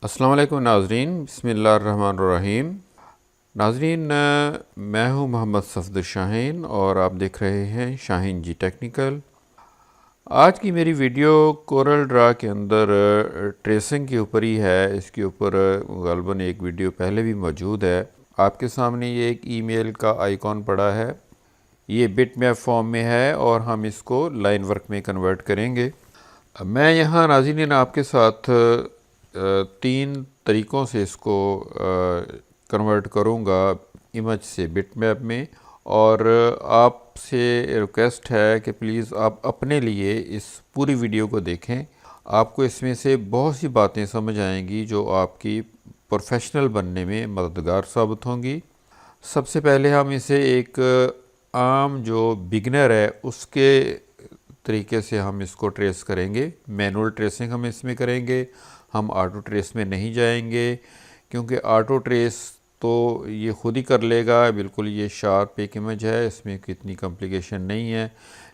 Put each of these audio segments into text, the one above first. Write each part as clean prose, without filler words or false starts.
अस्सलाम वालेकुम नाज़रीन, बिस्मिल्लाहिर्रहमानिर्रहीम। नाज़रीन, मैं हूं मोहम्मद सफ़दर शाहीन और आप देख रहे हैं शाहीन जी टेक्निकल। आज की मेरी वीडियो कोरल ड्रा के अंदर ट्रेसिंग के ऊपर ही है। इसके ऊपर ग़ालिबन एक वीडियो पहले भी मौजूद है। आपके सामने ये एक ईमेल का आइकॉन पड़ा है, ये बिटमैप फॉर्म में है और हम इसको लाइन वर्क में कन्वर्ट करेंगे। मैं यहाँ नाज़रीन आपके साथ तीन तरीक़ों से इसको कन्वर्ट करूँगा इमेज से बिटमैप में, और आपसे रिक्वेस्ट है कि प्लीज़ आप अपने लिए इस पूरी वीडियो को देखें। आपको इसमें से बहुत सी बातें समझ आएंगी जो आपकी प्रोफेशनल बनने में मददगार साबित होंगी। सबसे पहले हम इसे एक आम जो बिगनर है उसके तरीके से हम इसको ट्रेस करेंगे। मैनुअल ट्रेसिंग हम इसमें करेंगे, हम ऑटो ट्रेस में नहीं जाएंगे, क्योंकि ऑटो ट्रेस तो ये खुद ही कर लेगा। बिल्कुल ये शार्प एक इमेज है, इसमें कितनी कॉम्प्लिकेशन नहीं है।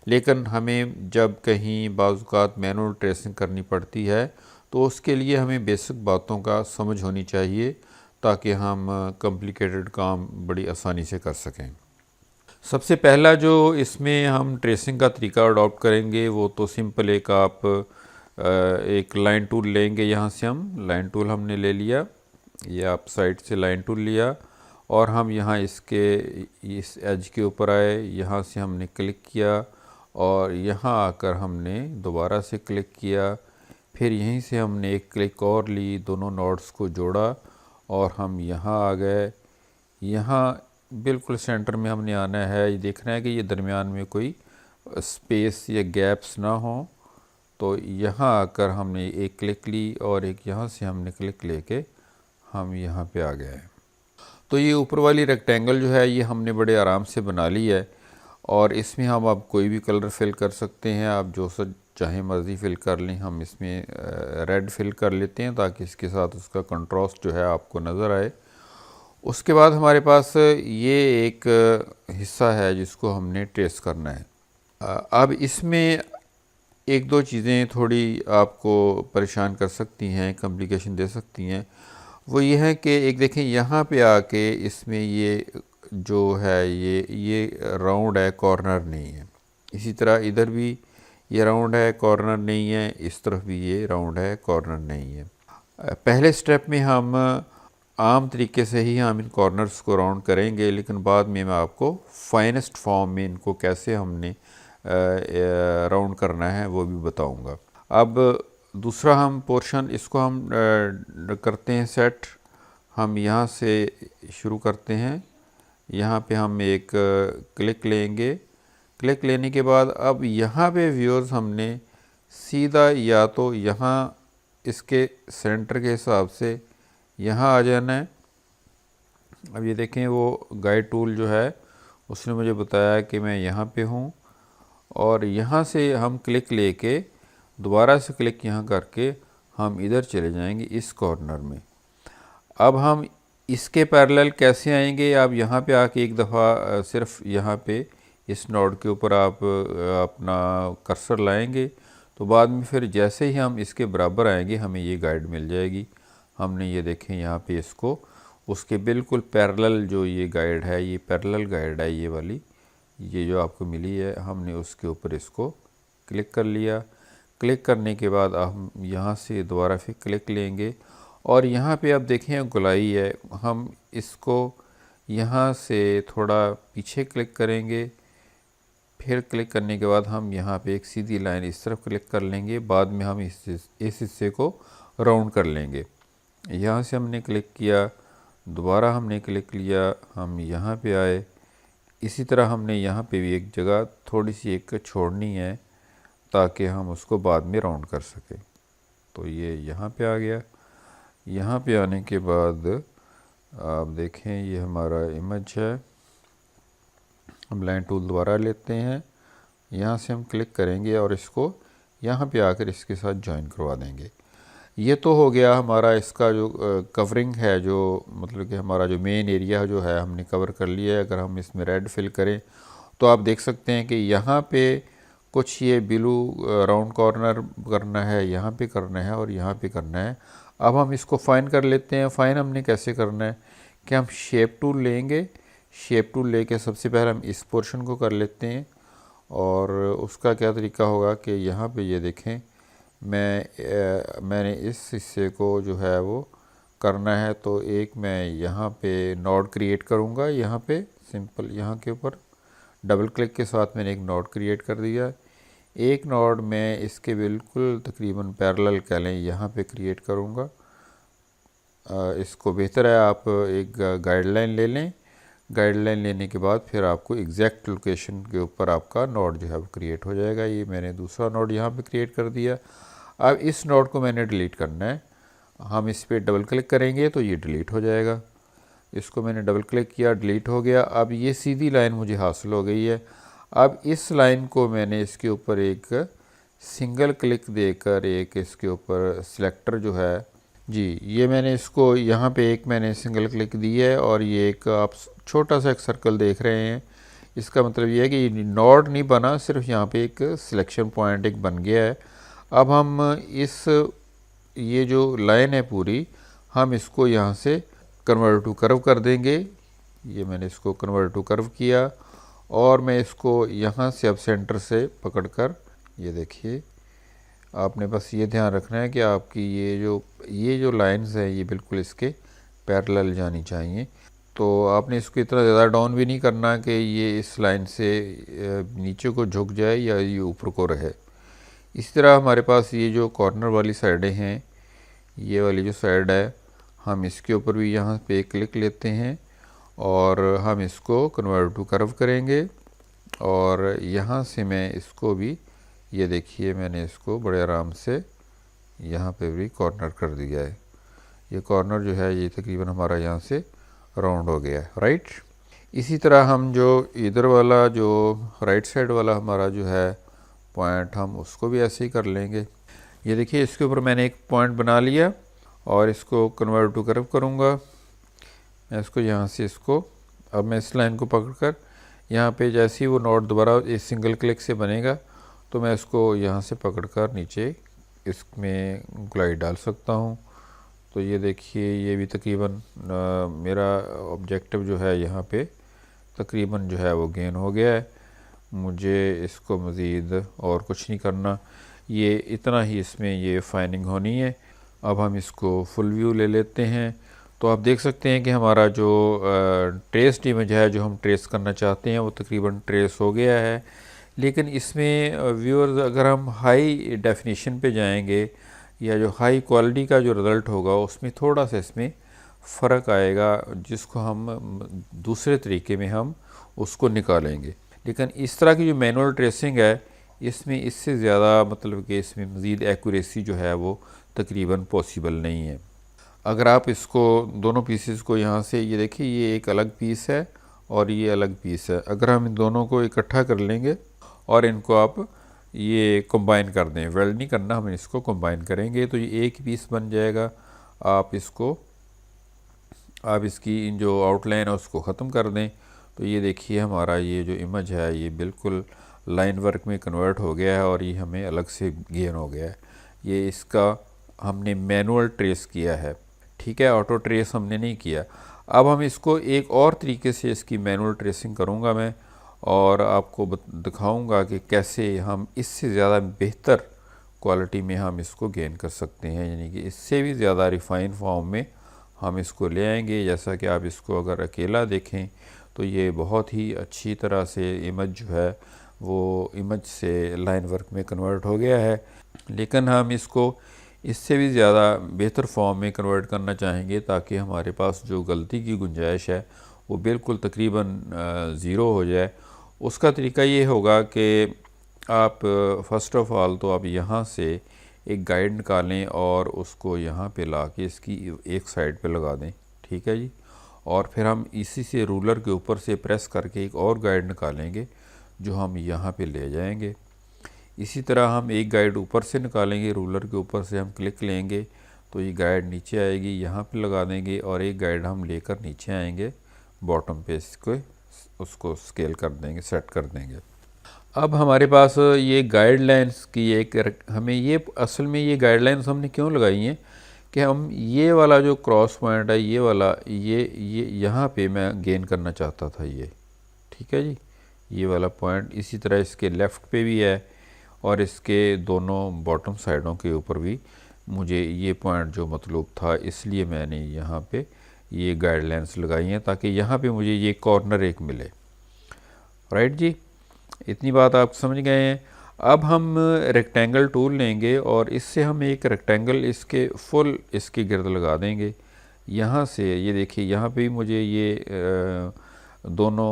लेकिन हमें जब कहीं बाज़ात मैनुअल ट्रेसिंग करनी पड़ती है तो उसके लिए हमें बेसिक बातों का समझ होनी चाहिए ताकि हम कॉम्प्लिकेटेड काम बड़ी आसानी से कर सकें। सबसे पहला जो इसमें हम ट्रेसिंग का तरीका अडॉप्ट करेंगे वो तो सिंपल, एक आप एक लाइन टूल लेंगे। यहाँ से हम लाइन टूल हमने ले लिया, ये आप साइड से लाइन टूल लिया और हम यहाँ इसके इस एज के ऊपर आए, यहाँ से हमने क्लिक किया और यहाँ आकर हमने दोबारा से क्लिक किया। फिर यहीं से हमने एक क्लिक और ली, दोनों नोड्स को जोड़ा और हम यहाँ आ गए। यहाँ बिल्कुल सेंटर में हमने आना है। ये देखना है कि ये दरमियान में कोई स्पेस या गैप्स ना हो। तो यहाँ आकर हमने एक क्लिक ली और एक यहाँ से हमने क्लिक लेके हम यहाँ पे आ गए। तो ये ऊपर वाली रेक्टेंगल जो है ये हमने बड़े आराम से बना ली है और इसमें हम अब कोई भी कलर फिल कर सकते हैं। आप जो सा चाहे मर्ज़ी फिल कर लें। हम इसमें रेड फिल कर लेते हैं ताकि इसके साथ उसका कंट्रास्ट जो है आपको नज़र आए। उसके बाद हमारे पास ये एक हिस्सा है जिसको हमने ट्रेस करना है। अब इसमें एक दो चीज़ें थोड़ी आपको परेशान कर सकती हैं, कॉम्प्लिकेशन दे सकती हैं। वो ये है कि एक देखें यहाँ पे आके इसमें ये जो है ये राउंड है, कॉर्नर नहीं है। इसी तरह इधर भी ये राउंड है, कॉर्नर नहीं है। इस तरफ भी ये राउंड है, कॉर्नर नहीं है। पहले स्टेप में हम आम तरीके से ही हम इन कॉर्नर्स को राउंड करेंगे, लेकिन बाद में मैं आपको फाइनेस्ट फॉर्म में इनको कैसे हमने राउंड करना है वो भी बताऊंगा। अब दूसरा हम पोर्शन इसको हम करते हैं सेट। हम यहाँ से शुरू करते हैं। यहाँ पे हम एक क्लिक लेंगे। क्लिक लेने के बाद अब यहाँ पे व्यूअर्स हमने सीधा या तो यहाँ इसके सेंटर के हिसाब से यहाँ आ जाना है। अब ये देखें वो गाइड टूल जो है उसने मुझे बताया कि मैं यहाँ पे हूँ और यहाँ से हम क्लिक लेके दोबारा से क्लिक यहाँ करके हम इधर चले जाएंगे इस कॉर्नर में। अब हम इसके पैरेलल कैसे आएंगे? आप यहाँ पे आके एक दफ़ा सिर्फ यहाँ पे इस नोड के ऊपर आप अपना कर्सर लाएंगे तो बाद में फिर जैसे ही हम इसके बराबर आएंगे हमें ये गाइड मिल जाएगी। हमने ये देखें यहाँ पे इसको उसके बिल्कुल पैरेलल जो ये गाइड है, ये पैरेलल गाइड है, ये वाली ये जो आपको मिली है, हमने उसके ऊपर इसको क्लिक कर लिया। क्लिक करने के बाद हम यहाँ से दोबारा फिर क्लिक लेंगे और यहाँ पे आप देखें गोलाई है, हम इसको यहाँ से थोड़ा पीछे क्लिक करेंगे। फिर क्लिक करने के बाद हम यहाँ पे एक सीधी लाइन इस तरफ क्लिक कर लेंगे। बाद में हम इस हिस्से को राउंड कर लेंगे। यहाँ से हमने क्लिक किया, दोबारा हमने क्लिक लिया, हम यहाँ पे आए। इसी तरह हमने यहाँ पे भी एक जगह थोड़ी सी एक छोड़नी है ताकि हम उसको बाद में राउंड कर सकें। तो ये यहाँ पे आ गया। यहाँ पे आने के बाद आप देखें ये हमारा इमेज है। हम लाइन टूल दोबारा लेते हैं, यहाँ से हम क्लिक करेंगे और इसको यहाँ पे आकर इसके साथ ज्वाइन करवा देंगे। ये तो हो गया हमारा इसका जो कवरिंग है, जो मतलब कि हमारा जो मेन एरिया जो है हमने कवर कर लिया है। अगर हम इसमें रेड फिल करें तो आप देख सकते हैं कि यहाँ पे कुछ ये ब्लू राउंड कॉर्नर करना है, यहाँ पे करना है और यहाँ पे करना है। अब हम इसको फाइन कर लेते हैं। फाइन हमने कैसे करना है कि हम शेप टूल लेंगे, शेप टूल लेके सबसे पहले हम इस पोर्शन को कर लेते हैं। और उसका क्या तरीका होगा कि यहाँ पे ये देखें, मैंने इस हिस्से को जो है वो करना है, तो एक मैं यहाँ पे नोड क्रिएट करूँगा। यहाँ पे सिंपल यहाँ के ऊपर डबल क्लिक के साथ मैंने एक नोड क्रिएट कर दिया। एक नोड मैं इसके बिल्कुल तकरीबन पैरेलल कह लें यहाँ पे क्रिएट करूँगा। इसको बेहतर है आप एक गाइडलाइन ले लें। गाइडलाइन लेने के बाद फिर आपको एग्जैक्ट लोकेशन के ऊपर आपका नोड जो है वो क्रिएट हो जाएगा। ये मैंने दूसरा नोड यहाँ पे क्रिएट कर दिया। अब इस नोड को मैंने डिलीट करना है। हम इस पर डबल क्लिक करेंगे तो ये डिलीट हो जाएगा। इसको मैंने डबल क्लिक किया, डिलीट हो गया। अब ये सीधी लाइन मुझे हासिल हो गई है। अब इस लाइन को मैंने इसके ऊपर एक सिंगल क्लिक देकर एक इसके ऊपर सिलेक्टर जो है जी, ये मैंने इसको यहाँ पे एक मैंने सिंगल क्लिक दी है और ये एक आप छोटा सा एक सर्कल देख रहे हैं। इसका मतलब ये है कि नोड नहीं बना, सिर्फ यहाँ पे एक सिलेक्शन पॉइंट एक बन गया है। अब हम इस ये जो लाइन है पूरी, हम इसको यहाँ से कन्वर्ट टू कर्व कर देंगे। ये मैंने इसको कन्वर्ट टू कर्व किया और मैं इसको यहाँ से अब सेंटर से पकड़कर, ये देखिए, आपने बस ये ध्यान रखना है कि आपकी ये जो लाइंस है ये बिल्कुल इसके पैरेलल जानी चाहिए। तो आपने इसको इतना ज़्यादा डाउन भी नहीं करना कि ये इस लाइन से नीचे को झुक जाए या ये ऊपर को रहे। इसी तरह हमारे पास ये जो कॉर्नर वाली साइडें हैं, ये वाली जो साइड है, हम इसके ऊपर भी यहाँ पे क्लिक लेते हैं और हम इसको कन्वर्ट टू कर्व करेंगे। और यहाँ से मैं इसको भी, ये देखिए, मैंने इसको बड़े आराम से यहाँ पे भी कॉर्नर कर दिया है। ये कॉर्नर जो है ये तकरीबन हमारा यहाँ से राउंड हो गया है, राइट। इसी तरह हम जो इधर वाला जो राइट साइड वाला हमारा जो है पॉइंट, हम उसको भी ऐसे ही कर लेंगे। ये देखिए, इसके ऊपर मैंने एक पॉइंट बना लिया और इसको कन्वर्ट टू कर्व करूँगा। मैं इसको यहाँ से इसको, अब मैं इस लाइन को पकड़कर यहाँ पे जैसे ही वो नोड दोबारा इस सिंगल क्लिक से बनेगा तो मैं इसको यहाँ से पकड़कर नीचे इसमें ग्लाइड डाल सकता हूँ। तो ये देखिए, ये भी तकरीबन मेरा ऑब्जेक्टिव जो है यहाँ पे तकरीबन जो है वो गेन हो गया है। मुझे इसको मज़ीद और कुछ नहीं करना, ये इतना ही इसमें ये फाइनिंग होनी है। अब हम इसको फुल व्यू ले लेते हैं। तो आप देख सकते हैं कि हमारा जो ट्रेस्ड इमेज है, जो हम ट्रेस करना चाहते हैं, वो तकरीबन ट्रेस हो गया है। लेकिन इसमें व्यूअर्स, अगर हम हाई डेफिनेशन पे जाएंगे या जो हाई क्वालिटी का जो रिज़ल्ट होगा उसमें थोड़ा सा इसमें फ़र्क आएगा, जिसको हम दूसरे तरीके में हम उसको निकालेंगे। लेकिन इस तरह की जो मैनुअल ट्रेसिंग है, इसमें इससे ज़्यादा मतलब कि इसमें मज़ीद एक्यूरेसी जो है वो तकरीबन पॉसिबल नहीं है। अगर आप इसको दोनों पीसेस को यहाँ से, ये देखिए, ये एक अलग पीस है और ये अलग पीस है, अगर हम इन दोनों को इकट्ठा कर लेंगे और इनको आप ये कंबाइन कर दें, वेल्ड नहीं करना, हम इसको कंबाइन करेंगे तो ये एक पीस बन जाएगा। आप इसकी जो आउटलाइन है उसको ख़त्म कर दें तो ये देखिए, हमारा ये जो इमेज है ये बिल्कुल लाइन वर्क में कन्वर्ट हो गया है और ये हमें अलग से गेन हो गया है। ये इसका हमने मैनुअल ट्रेस किया है, ठीक है, ऑटो ट्रेस हमने नहीं किया। अब हम इसको एक और तरीके से इसकी मैनुअल ट्रेसिंग करूँगा मैं और आपको दिखाऊंगा कि कैसे हम इससे ज़्यादा बेहतर क्वालिटी में हम इसको गेन कर सकते हैं, यानी कि इससे भी ज़्यादा रिफ़ाइन फॉर्म में हम इसको ले आएंगे। जैसा कि आप इसको अगर अकेला देखें तो ये बहुत ही अच्छी तरह से इमेज जो है वो इमेज से लाइन वर्क में कन्वर्ट हो गया है। लेकिन हम इसको इससे भी ज़्यादा बेहतर फॉर्म में कन्वर्ट करना चाहेंगे ताकि हमारे पास जो गलती की गुंजाइश है वो बिल्कुल तकरीबन ज़ीरो हो जाए। उसका तरीका ये होगा कि आप फ़र्स्ट ऑफ़ ऑल तो आप यहाँ से एक गाइड निकालें और उसको यहाँ पे ला के इसकी एक साइड पे लगा दें, ठीक है जी। और फिर हम इसी से रूलर के ऊपर से प्रेस करके एक और गाइड निकालेंगे जो हम यहाँ पे ले जाएंगे। इसी तरह हम एक गाइड ऊपर से निकालेंगे, रूलर के ऊपर से हम क्लिक लेंगे तो ये गाइड नीचे आएगी, यहाँ पे लगा देंगे और एक गाइड हम लेकर नीचे आएंगे बॉटम पे, उसको स्केल कर देंगे, सेट कर देंगे। अब हमारे पास ये गाइडलाइंस की एक हमें ये असल में ये गाइडलाइंस हमने क्यों लगाई हैं कि हम ये वाला जो क्रॉस पॉइंट है, ये वाला, ये यहाँ पे मैं गेन करना चाहता था ये, ठीक है जी। ये वाला पॉइंट इसी तरह इसके लेफ़्ट पे भी है और इसके दोनों बॉटम साइडों के ऊपर भी मुझे ये पॉइंट जो मतलूब था, इसलिए मैंने यहाँ पे ये गाइडलाइंस लगाई हैं ताकि यहाँ पे मुझे ये कॉर्नर एक मिले। राइट जी, इतनी बात आप समझ गए हैं। अब हम रेक्टेंगल टूल लेंगे और इससे हम एक रेक्टेंगल इसके फुल इसके गिर्द लगा देंगे। यहाँ से ये देखिए, यहाँ पे मुझे ये दोनों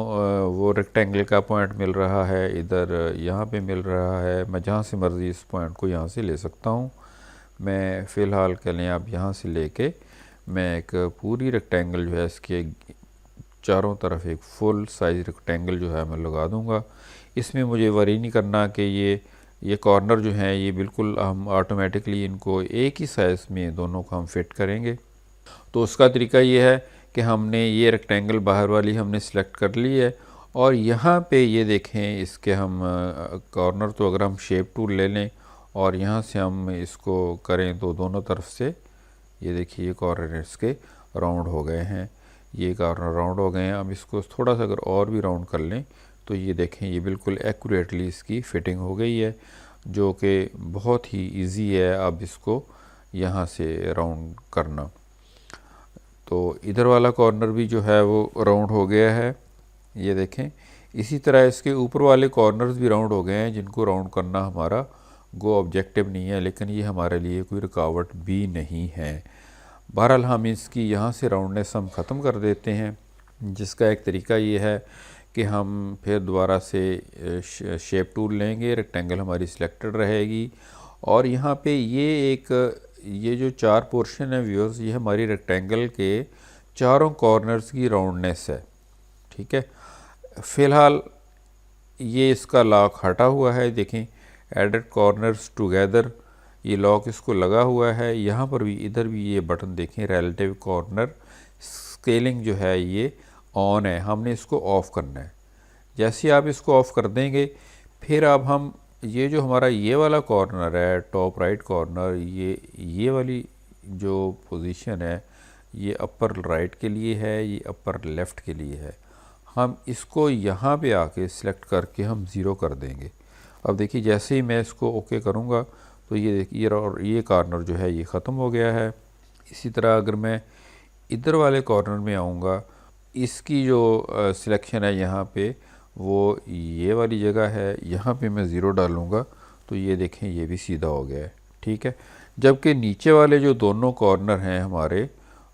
वो रेक्टेंगल का पॉइंट मिल रहा है, इधर यहाँ पे मिल रहा है। मैं जहाँ से मर्ज़ी इस पॉइंट को यहाँ से ले सकता हूँ। मैं फ़िलहाल कह लें आप यहाँ से लेके मैं एक पूरी रेक्टेंगल जो है इसके चारों तरफ एक फुल साइज़ रेक्टेंगल जो है मैं लगा दूँगा। इसमें मुझे वरी नहीं करना कि ये कॉर्नर जो हैं ये बिल्कुल हम ऑटोमेटिकली इनको एक ही साइज़ में दोनों को हम फिट करेंगे। तो उसका तरीका ये है कि हमने ये रेक्टेंगल बाहर वाली हमने सेलेक्ट कर ली है और यहाँ पे ये देखें इसके हम कॉर्नर, तो अगर हम शेप टूल ले लें और यहाँ से हम इसको करें तो दोनों तरफ से ये देखिए ये कॉर्नर इसके राउंड हो गए हैं, ये कॉर्नर राउंड हो गए हैं। हम इसको थोड़ा सा अगर और भी राउंड कर लें तो ये देखें ये बिल्कुल एक्यूरेटली इसकी फ़िटिंग हो गई है, जो कि बहुत ही इजी है अब इसको यहाँ से राउंड करना। तो इधर वाला कॉर्नर भी जो है वो राउंड हो गया है, ये देखें। इसी तरह इसके ऊपर वाले कॉर्नर्स भी राउंड हो गए हैं, जिनको राउंड करना हमारा गो ऑब्जेक्टिव नहीं है, लेकिन ये हमारे लिए कोई रुकावट भी नहीं है। बहरहाल हम इसकी यहाँ से राउंडनेस हम ख़त्म कर देते हैं, जिसका एक तरीका ये है कि हम फिर दोबारा से शेप टूल लेंगे, रेक्टेंगल हमारी सिलेक्टेड रहेगी और यहाँ पे ये जो चार पोर्शन है व्यूअर्स, ये हमारी रेक्टेंगल के चारों कॉर्नर्स की राउंडनेस है, ठीक है। फ़िलहाल ये इसका लॉक हटा हुआ है, देखें एडेड कॉर्नर्स टुगेदर, ये लॉक इसको लगा हुआ है। यहाँ पर भी इधर भी ये बटन देखें रिलेटिव कॉर्नर स्केलिंग जो है ये ऑन है, हमने इसको ऑफ़ करना है। जैसे आप इसको ऑफ़ कर देंगे फिर अब हम ये जो हमारा ये वाला कॉर्नर है टॉप राइट कॉर्नर, ये वाली जो पोजीशन है ये अपर राइट के लिए है, ये अपर लेफ़्ट के लिए है। हम इसको यहाँ पे आके सिलेक्ट करके हम ज़ीरो कर देंगे। अब देखिए जैसे ही मैं इसको ओके करूँगा तो ये देखिए ये कॉर्नर जो है ये ख़त्म हो गया है। इसी तरह अगर मैं इधर वाले कॉर्नर में आऊँगा, इसकी जो सिलेक्शन है यहाँ पे वो ये वाली जगह है, यहाँ पे मैं ज़ीरो डालूँगा तो ये देखें ये भी सीधा हो गया है, ठीक है। जबकि नीचे वाले जो दोनों कॉर्नर हैं हमारे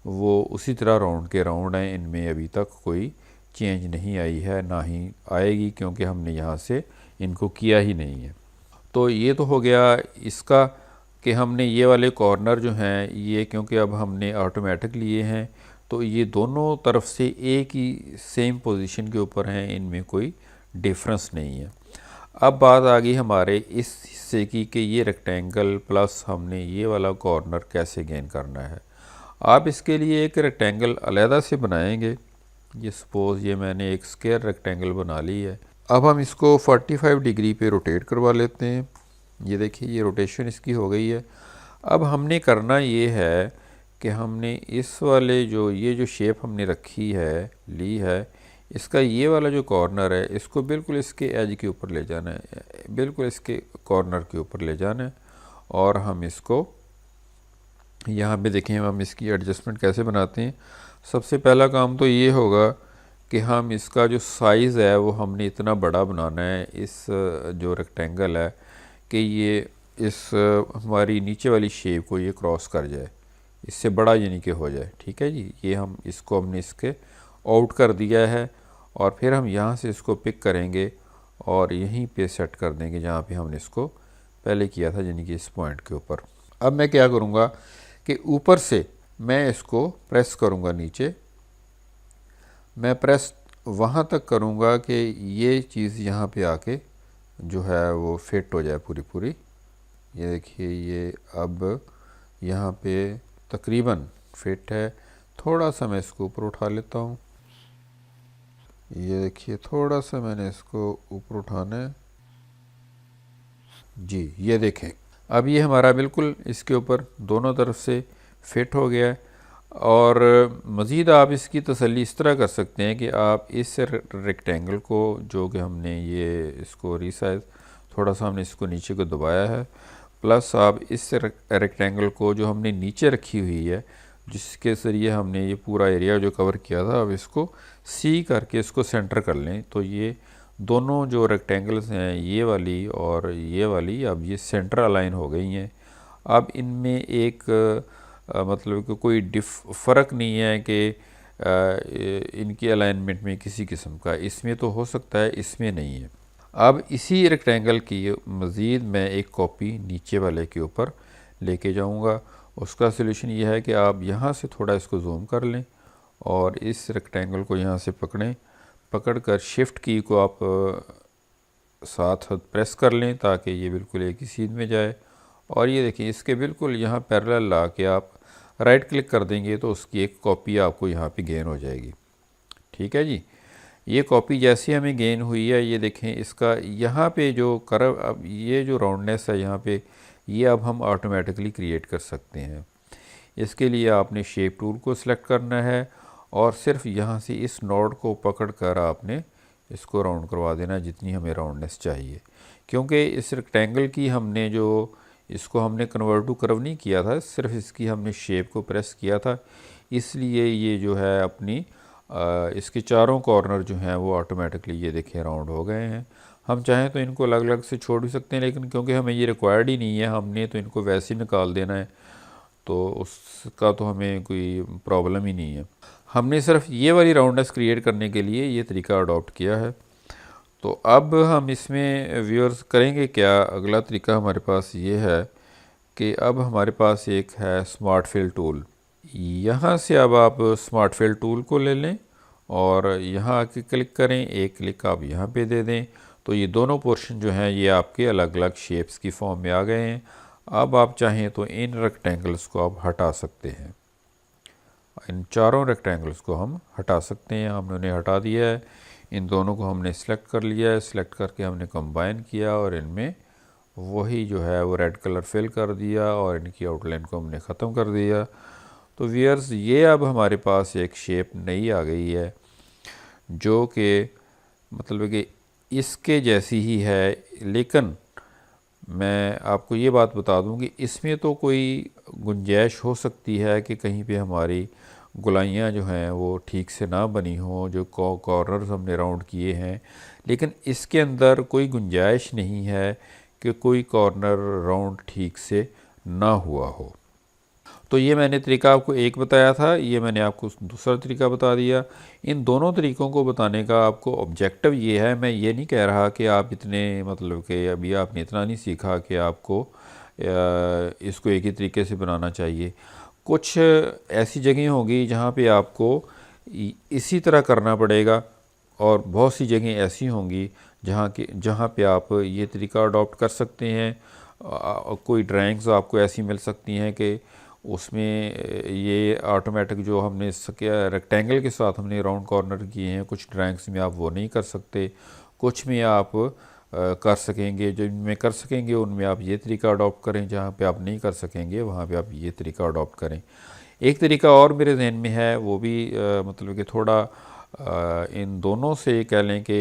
वो उसी तरह राउंड के राउंड हैं, इनमें अभी तक कोई चेंज नहीं आई है, ना ही आएगी, क्योंकि हमने यहाँ से इनको किया ही नहीं है। तो ये तो हो गया इसका कि हमने ये वाले कॉर्नर जो हैं ये क्योंकि अब हमने ऑटोमेटिक लिए हैं तो ये दोनों तरफ से एक ही सेम पोजीशन के ऊपर हैं, इनमें कोई डिफरेंस नहीं है। अब बात आ गई हमारे इस हिस्से की कि ये रेक्टेंगल प्लस हमने ये वाला कॉर्नर कैसे गेन करना है। आप इसके लिए एक रेक्टेंगल अलहदा से बनाएंगे। ये सपोज़ ये मैंने एक स्क्वायर रेक्टेंगल बना ली है। अब हम इसको 45 डिग्री पे रोटेट करवा लेते हैं। ये देखिए ये रोटेशन इसकी हो गई है। अब हमने करना ये है कि हमने इस वाले ये जो शेप हमने रखी है ली है, इसका ये वाला जो कॉर्नर है इसको बिल्कुल इसके एज के ऊपर ले जाना है, बिल्कुल इसके कॉर्नर के ऊपर ले जाना है। और हम इसको यहाँ पे देखें हम इसकी एडजस्टमेंट कैसे बनाते हैं। सबसे पहला काम तो ये होगा कि हम इसका जो साइज़ है वो हमने इतना बड़ा बनाना है, इस जो रेक्टेंगल है कि ये इस हमारी नीचे वाली शेप को ये क्रॉस कर जाए, इससे बड़ा यानी कि हो जाए, ठीक है जी। ये हमने इसके आउट कर दिया है और फिर हम यहाँ से इसको पिक करेंगे और यहीं पे सेट कर देंगे जहाँ पे हमने इसको पहले किया था, यानी कि इस पॉइंट के ऊपर। अब मैं क्या करूँगा कि ऊपर से मैं इसको प्रेस करूँगा नीचे, मैं प्रेस वहाँ तक करूँगा कि ये चीज़ यहाँ पे आके जो है वो फिट हो जाए पूरी पूरी। ये देखिए ये अब यहाँ पे तकरीबन फिट है। थोड़ा सा मैं इसको ऊपर उठा लेता हूँ। ये देखिए थोड़ा सा मैंने इसको ऊपर उठाना है जी। ये देखें अब ये हमारा बिल्कुल इसके ऊपर दोनों तरफ से फिट हो गया है। और मज़ीद आप इसकी तसल्ली इस तरह कर सकते हैं कि आप इस रेक्टेंगल को, जो कि हमने ये इसको रीसाइज, थोड़ा सा हमने इसको नीचे को दबाया है, प्लस आप इस रेक्टेंगल को जो हमने नीचे रखी हुई है, जिसके ज़रिए हमने ये पूरा एरिया जो कवर किया था, अब इसको सी करके इसको सेंटर कर लें। तो ये दोनों जो रेक्टेंगल्स हैं, ये वाली और ये वाली, अब ये सेंटर अलाइन हो गई हैं। अब इनमें एक मतलब कि कोई फ़र्क नहीं है कि इनकी अलाइनमेंट में किसी किस्म का, इसमें तो हो सकता है, इसमें नहीं है। अब इसी रेक्टेंगल की मज़ीद मैं एक कॉपी नीचे वाले के ऊपर लेके जाऊंगा। उसका सलूशन यह है कि आप यहाँ से थोड़ा इसको जूम कर लें और इस रेक्टेंगल को यहाँ से पकड़ कर शिफ्ट की को आप साथ प्रेस कर लें ताकि ये बिल्कुल एक ही सीध में जाए। और ये देखिए, इसके बिल्कुल यहाँ पैरेलल ला के आप राइट क्लिक कर देंगे तो उसकी एक कॉपी आपको यहाँ पे गेन हो जाएगी। ठीक है जी। ये कॉपी जैसे हमें गेन हुई है, ये देखें इसका यहाँ पे जो कर्व, अब ये जो राउंडनेस है यहाँ पे, ये अब हम ऑटोमेटिकली क्रिएट कर सकते हैं। इसके लिए आपने शेप टूल को सिलेक्ट करना है और सिर्फ यहाँ से इस नोड को पकड़ कर आपने इसको राउंड करवा देना जितनी हमें राउंडनेस चाहिए। क्योंकि इस रेक्टेंगल की हमने जो इसको हमने कन्वर्ट टू कर्व नहीं किया था, सिर्फ इसकी हमने शेप को प्रेस किया था, इसलिए ये जो है अपनी इसके चारों कॉर्नर जो हैं वो ऑटोमेटिकली ये देखें राउंड हो गए हैं। हम चाहें तो इनको अलग अलग से छोड़ भी सकते हैं, लेकिन क्योंकि हमें ये रिक्वायर्ड ही नहीं है, हमने तो इनको वैसे ही निकाल देना है, तो उसका तो हमें कोई प्रॉब्लम ही नहीं है। हमने सिर्फ ये वाली राउंडनेस क्रिएट करने के लिए ये तरीका अडॉप्ट किया है। तो अब हम इसमें व्यूअर्स करेंगे क्या, अगला तरीका हमारे पास ये है कि अब हमारे पास एक है स्मार्ट फिल टूल। यहाँ से अब आप स्मार्ट फिल टूल को ले लें और यहाँ आके क्लिक करें, एक क्लिक आप यहाँ पे दे दें तो ये दोनों पोर्शन जो हैं ये आपके अलग अलग शेप्स की फॉर्म में आ गए हैं। अब आप चाहें तो इन रेक्टेंगल्स को आप हटा सकते हैं, इन चारों रेक्टेंगल्स को हम हटा सकते हैं। हमने उन्हें हटा दिया है, इन दोनों को हमने सिलेक्ट कर लिया है, सिलेक्ट करके हमने कंबाइन किया और इनमें वही जो है वो रेड कलर फिल कर दिया और इनकी आउटलाइन को हमने ख़त्म कर दिया। तो व्यूअर्स, ये अब हमारे पास एक शेप नई आ गई है जो कि मतलब कि इसके जैसी ही है, लेकिन मैं आपको ये बात बता दूं कि इसमें तो कोई गुंजाइश हो सकती है कि कहीं पे हमारी गोलाइयाँ जो हैं वो ठीक से ना बनी हों, जो कॉर्नर्स हमने राउंड किए हैं, लेकिन इसके अंदर कोई गुंजाइश नहीं है कि कोई कॉर्नर राउंड ठीक से ना हुआ हो। तो ये मैंने तरीका आपको एक बताया था, ये मैंने आपको दूसरा तरीका बता दिया। इन दोनों तरीक़ों को बताने का आपको ऑब्जेक्टिव ये है, मैं ये नहीं कह रहा कि आप इतने मतलब कि अभी आपने इतना नहीं सीखा कि आपको इसको एक ही तरीके से बनाना चाहिए। कुछ ऐसी जगह होगी जहाँ पे आपको इसी तरह करना पड़ेगा और बहुत सी जगह ऐसी होंगी जहाँ पे आप ये तरीका अडॉप्ट कर सकते हैं। कोई ड्राइंग्स आपको ऐसी मिल सकती हैं कि उसमें ये ऑटोमेटिक जो हमने रेक्टेंगल के साथ हमने राउंड कॉर्नर किए हैं, कुछ ड्राइंग्स में आप वो नहीं कर सकते, कुछ में आप कर सकेंगे। जिनमें कर सकेंगे उनमें आप ये तरीका अडॉप्ट करें, जहाँ पे आप नहीं कर सकेंगे वहाँ पे आप ये तरीका अडॉप्ट करें। एक तरीका और मेरे जहन में है, वो भी मतलब कि थोड़ा इन दोनों से कह लें कि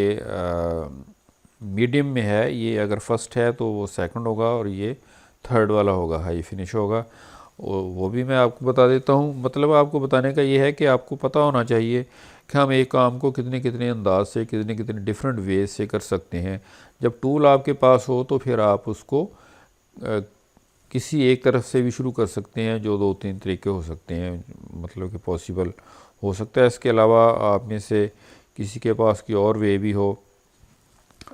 मीडियम में है। ये अगर फर्स्ट है तो वो सेकंड होगा और ये थर्ड वाला होगा, हाई फिनिश होगा। वो भी मैं आपको बता देता हूँ। मतलब आपको बताने का ये है कि आपको पता होना चाहिए कि हम एक काम को कितने कितने अंदाज से, कितने कितने डिफरेंट वेज से कर सकते हैं। जब टूल आपके पास हो तो फिर आप उसको किसी एक तरफ से भी शुरू कर सकते हैं, जो दो तीन तरीके हो सकते हैं, मतलब कि पॉसिबल हो सकता है। इसके अलावा आप में से किसी के पास की और वे भी हो।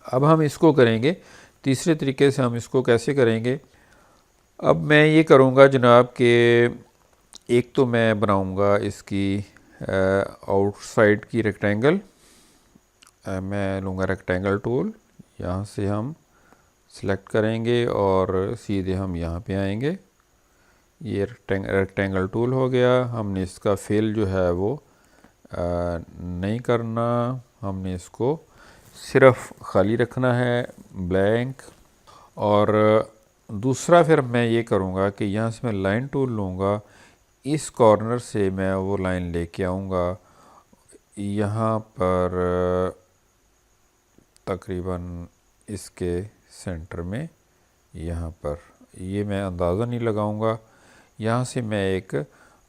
अब हम इसको करेंगे तीसरे तरीके से। हम इसको कैसे करेंगे, अब मैं ये करूँगा जनाब कि एक तो मैं बनाऊँगा इसकी आउटसाइड की रेक्टेंगल। मैं लूँगा रेक्टेंगल टूल, यहाँ से हम सेलेक्ट करेंगे और सीधे हम यहाँ पे आएंगे। ये रेक्टेंगल टूल हो गया। हमने इसका फिल जो है वो नहीं करना, हमने इसको सिर्फ खाली रखना है, ब्लैंक। और दूसरा फिर मैं ये करूँगा कि यहाँ से मैं लाइन टूल लूँगा, इस कॉर्नर से मैं वो लाइन लेके आऊँगा यहाँ पर तकरीबन इसके सेंटर में, यहाँ पर। ये मैं अंदाज़ा नहीं लगाऊंगा। यहाँ से मैं एक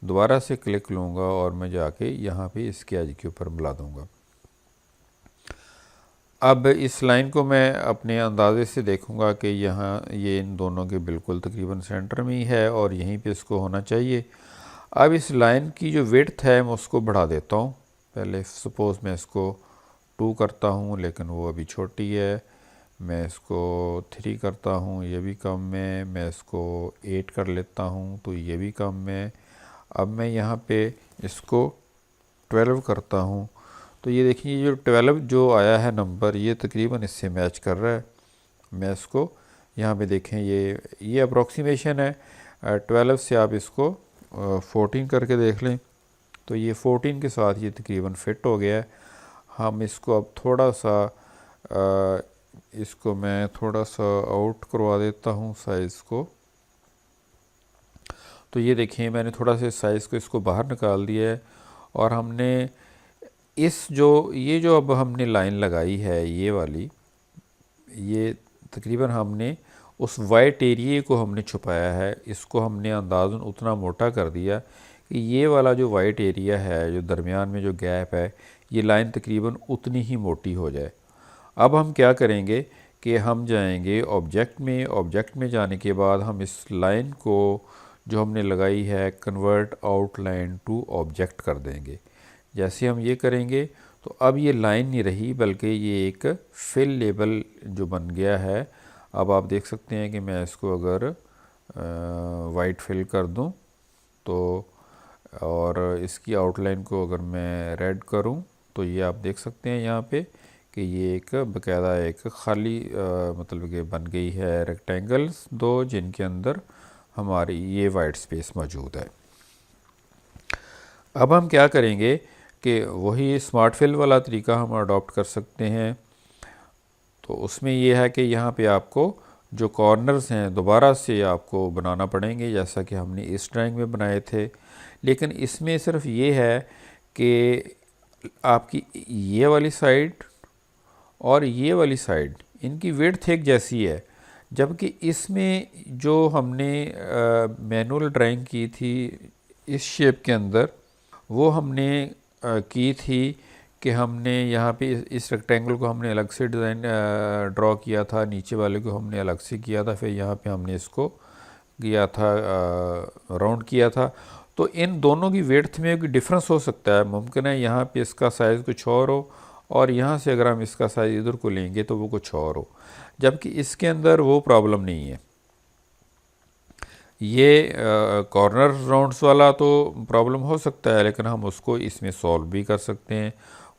दोबारा से क्लिक लूँगा और मैं जाके यहाँ पे इसके एज के ऊपर मिला दूँगा। अब इस लाइन को मैं अपने अंदाजे से देखूँगा कि यहाँ ये इन दोनों के बिल्कुल तकरीबन सेंटर में ही है और यहीं पे इसको होना चाहिए। अब इस लाइन की जो विड्थ है मैं उसको बढ़ा देता हूँ। पहले सपोज़ मैं इसको 2 करता हूँ, लेकिन वो अभी छोटी है। मैं इसको 3 करता हूँ, ये भी कम है। मैं इसको 8 कर लेता हूँ, तो ये भी कम है। अब मैं यहाँ पे इसको 12 करता हूँ, तो ये देखिए ये जो 12 जो आया है नंबर, ये तकरीबन इससे मैच कर रहा है। मैं इसको यहाँ पे देखें, ये अप्रोक्सीमेशन है। 12 से आप इसको 14 करके देख लें, तो ये 14 के साथ ये तकरीबन फिट हो गया है। हम इसको अब थोड़ा सा इसको मैं थोड़ा सा आउट करवा देता हूँ साइज़ को। तो ये देखिए मैंने थोड़ा सा साइज़ को इसको बाहर निकाल दिया है और हमने ये जो अब हमने लाइन लगाई है ये वाली, ये तकरीबन हमने उस वाइट एरिए को हमने छुपाया है। इसको हमने अंदाज़न उतना मोटा कर दिया कि ये वाला जो वाइट एरिया है, जो दरमियान में जो गैप है, ये लाइन तकरीबन उतनी ही मोटी हो जाए। अब हम क्या करेंगे कि हम जाएंगे ऑब्जेक्ट में जाने के बाद हम इस लाइन को जो हमने लगाई है कन्वर्ट आउटलाइन टू ऑब्जेक्ट कर देंगे। जैसे हम ये करेंगे तो अब ये लाइन नहीं रही, बल्कि ये एक फिल लेबल जो बन गया है। अब आप देख सकते हैं कि मैं इसको अगर वाइट फिल कर दूं तो, और इसकी आउटलाइन को अगर मैं रेड करूं, तो ये आप देख सकते हैं यहाँ पे कि ये एक बाकायदा एक खाली मतलब कि बन गई है रेक्टेंगल्स 2, जिनके अंदर हमारी ये वाइट स्पेस मौजूद है। अब हम क्या करेंगे कि वही स्मार्ट फिल वाला तरीका हम अडॉप्ट कर सकते हैं। तो उसमें ये है कि यहाँ पे आपको जो कॉर्नर्स हैं दोबारा से आपको बनाना पड़ेंगे, जैसा कि हमने इस ड्राइंग में बनाए थे। लेकिन इसमें सिर्फ ये है कि आपकी ये वाली साइड और ये वाली साइड, इनकी विड्थ एक जैसी है, जबकि इसमें जो हमने मैनुअल ड्राइंग की थी इस शेप के अंदर, वो हमने की थी कि हमने यहाँ पे इस रेक्टेंगल को हमने अलग से डिज़ाइन ड्रॉ किया था, नीचे वाले को हमने अलग से किया था, फिर यहाँ पे हमने इसको किया था राउंड किया था। तो इन दोनों की विड्थ में एक डिफरेंस हो सकता है। मुमकिन है यहाँ पे इसका साइज़ कुछ और हो और यहाँ से अगर हम इसका साइज़ इधर को लेंगे तो वो कुछ और हो, जबकि इसके अंदर वो प्रॉब्लम नहीं है। ये कॉर्नर राउंड्स वाला तो प्रॉब्लम हो सकता है, लेकिन हम उसको इसमें सॉल्व भी कर सकते हैं।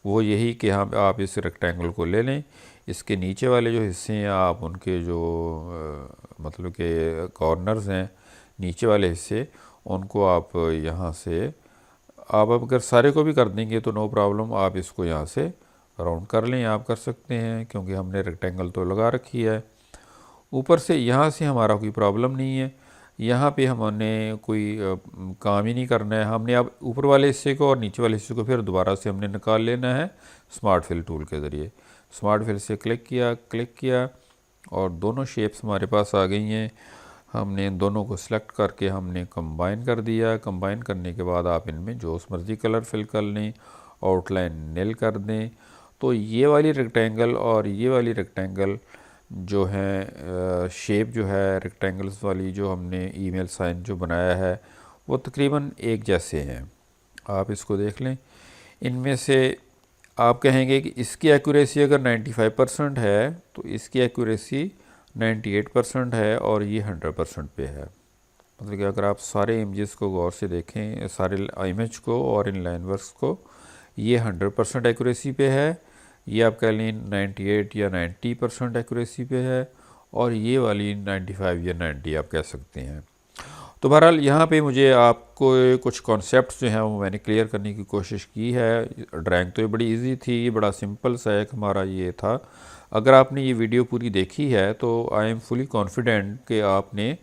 वो यही कि हम आप इस रेक्टेंगल को ले लें, इसके नीचे वाले जो हिस्से हैं आप उनके जो मतलब के कॉर्नर्स हैं नीचे वाले हिस्से, उनको आप यहाँ से आप अगर सारे को भी कर देंगे तो नो प्रॉब्लम, आप इसको यहाँ से राउंड कर लें, आप कर सकते हैं, क्योंकि हमने रेक्टेंगल तो लगा रखी है। ऊपर से यहाँ से हमारा कोई प्रॉब्लम नहीं है, यहाँ पे हमने कोई काम ही नहीं करना है। हमने अब ऊपर वाले हिस्से को और नीचे वाले हिस्से को फिर दोबारा से हमने निकाल लेना है स्मार्ट फिल टूल के ज़रिए। स्मार्ट फिल से क्लिक किया और दोनों शेप्स हमारे पास आ गई हैं। हमने इन दोनों को सिलेक्ट करके हमने कंबाइन कर दिया। कंबाइन करने के बाद आप इनमें जो मर्ज़ी कलर फिल कर लें, आउटलाइन नील कर दें, तो ये वाली रेक्टेंगल और ये वाली रेक्टेंगल जो है शेप जो है रेक्टेंगल्स वाली जो हमने ईमेल साइन जो बनाया है वो तकरीबन एक जैसे हैं। आप इसको देख लें, इनमें से आप कहेंगे कि इसकी एक्यूरेसी अगर 95% है तो इसकी एक्यूरेसी 98% है और ये 100% पे है। मतलब कि अगर आप सारे इमेजेस को गौर से देखें, सारे इमेज को और इन लाइन वर्क्स को, ये 100% एक्यूरेसी पे है, ये आप कह लें 98 या 90% एक्यूरेसी पे है, और ये वाली 95 या 90 आप कह सकते हैं। तो बहरहाल यहाँ पे मुझे आपको कुछ कॉन्सेप्ट्स जो हैं वो मैंने क्लियर करने की कोशिश की है। ड्राइंग तो ये बड़ी इजी थी, बड़ा सिंपल सा एक हमारा ये था। अगर आपने ये वीडियो पूरी देखी है तो आई एम फुली कॉन्फिडेंट कि आपने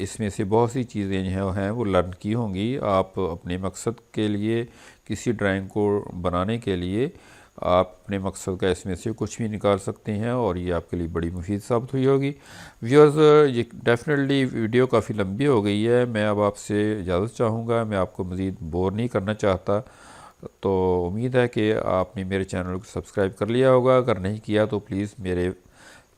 इसमें से बहुत सी चीज़ें जो हैं वो लर्न की होंगी। आप अपने मकसद के लिए, किसी ड्राइंग को बनाने के लिए आप अपने मकसद का इसमें से कुछ भी निकाल सकते हैं और ये आपके लिए बड़ी मुफीद साबित हुई होगी। व्यूअर्स, ये डेफिनेटली वीडियो काफ़ी लंबी हो गई है, मैं अब आपसे इजाज़त चाहूँगा, मैं आपको मज़ीद बोर नहीं करना चाहता। तो उम्मीद है कि आपने मेरे चैनल को सब्सक्राइब कर लिया होगा, अगर नहीं किया तो प्लीज़ मेरे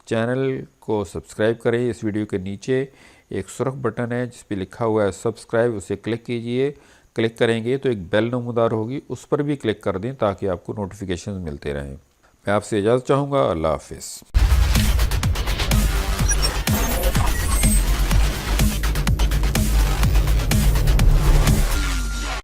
चैनल को सब्सक्राइब करें। इस वीडियो के नीचे एक सुर्ख बटन है जिस पे लिखा हुआ है सब्सक्राइब, उसे क्लिक कीजिए। क्लिक करेंगे तो एक बेल नमूदार होगी, उस पर भी क्लिक कर दें ताकि आपको नोटिफिकेशन मिलते रहें। मैं आपसे इजाज़त चाहूँगा। अल्लाह हाफिज़।